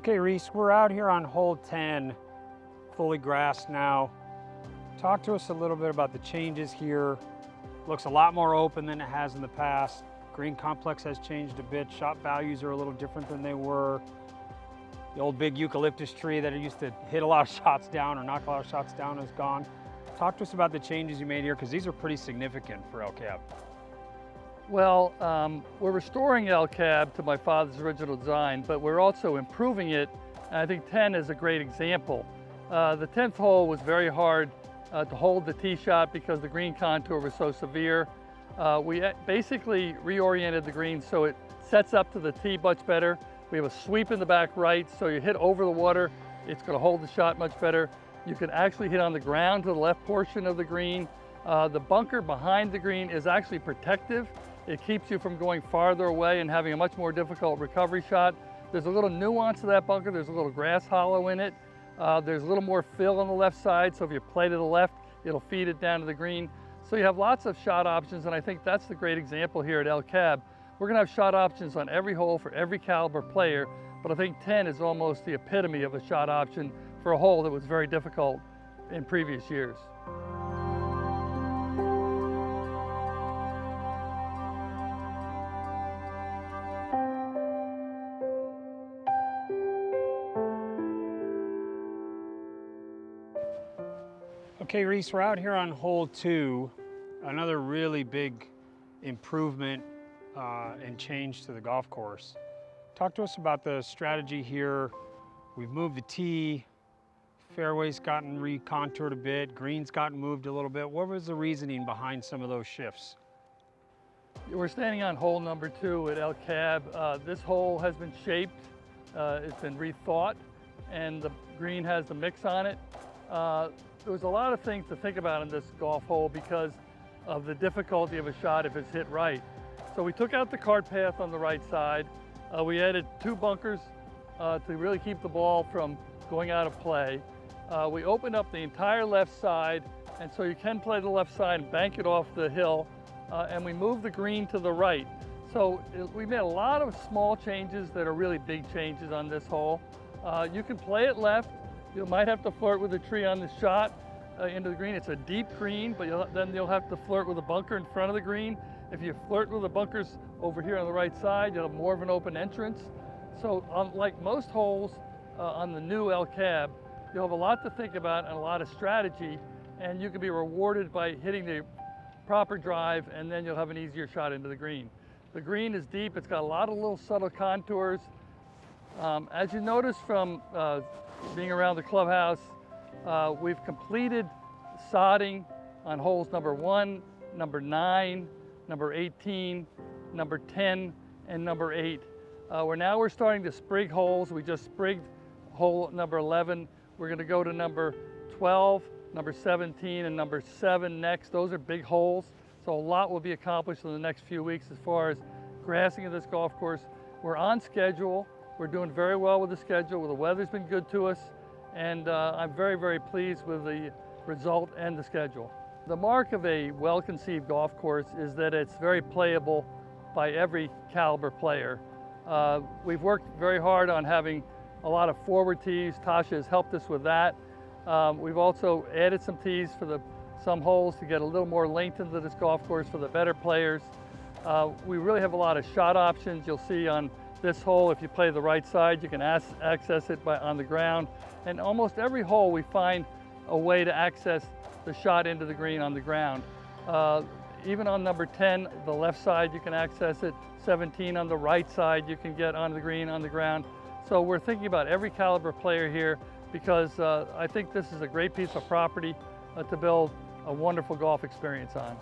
Okay, Rees, we're out here on hole 10, fully grassed now. Talk to us a little bit about the changes here. Looks a lot more open than it has in the past. Green complex has changed a bit. Shot values are a little different than they were. The old big eucalyptus tree that used to hit a lot of shots down or knock a lot of shots down is gone. Talk to us about the changes you made here, because these are pretty significant for El Cab. Well, we're restoring El Cab to my father's original design, but we're also improving it, and I think 10 is a great example. The 10th hole was very hard to hold the tee shot because the green contour was so severe. We basically reoriented the green so it sets up to the tee much better. We have a sweep in the back right, so you hit over the water, it's going to hold the shot much better. You can actually hit on the ground to the left portion of the green. The bunker behind the green is actually protective. It keeps you from going farther away and having a much more difficult recovery shot. There's a little nuance to that bunker. There's a little grass hollow in it. There's a little more fill on the left side, so if you play to the left, it'll feed it down to the green. So you have lots of shot options, and I think that's the great example here at El Cab. We're gonna have shot options on every hole for every caliber player, but I think 10 is almost the epitome of a shot option for a hole that was very difficult in previous years. Okay, Rees, we're out here on hole 2. Another really big improvement and change to the golf course. Talk to us about the strategy here. We've moved the tee, fairway's gotten recontoured a bit, green's gotten moved a little bit. What was the reasoning behind some of those shifts? We're standing on hole number 2 at El Cab. This hole has been shaped, it's been rethought, and the green has the mix on it. There was a lot of things to think about in this golf hole because of the difficulty of a shot if it's hit right. So we took out the cart path on the right side. We added 2 bunkers to really keep the ball from going out of play. We opened up the entire left side, and so you can play the left side and bank it off the hill, and we moved the green to the right. So we made a lot of small changes that are really big changes on this hole. You can play it left. You might have to flirt with a tree on the shot into the green. It's a deep green, but then you'll have to flirt with a bunker in front of the green. If you flirt with the bunkers over here on the right side, you'll have more of an open entrance. So like most holes on the new El Cab, you'll have a lot to think about and a lot of strategy, and you can be rewarded by hitting the proper drive, and then you'll have an easier shot into the green. The green is deep. It's got a lot of little subtle contours. As you notice from being around the clubhouse, we've completed sodding on holes number 1, number 9, number 18, number 10, and number 8. We're starting to sprig holes. We just sprigged hole number 11. We're going to go to number 12, number 17, and number 7 next. Those are big holes, so a lot will be accomplished in the next few weeks as far as grassing of this golf course. We're on schedule. We're doing very well with the schedule. The weather's been good to us, and I'm very, very pleased with the result and the schedule. The mark of a well-conceived golf course is that it's very playable by every caliber player. We've worked very hard on having a lot of forward tees. Tasha has helped us with that. We've also added some tees for some holes to get a little more length into this golf course for the better players. We really have a lot of shot options. You'll see on this hole, if you play the right side, you can access it on the ground. And almost every hole we find a way to access the shot into the green on the ground. Even on number 10, the left side, you can access it. 17 on the right side, you can get onto the green on the ground. So we're thinking about every caliber player here because I think this is a great piece of property to build a wonderful golf experience on.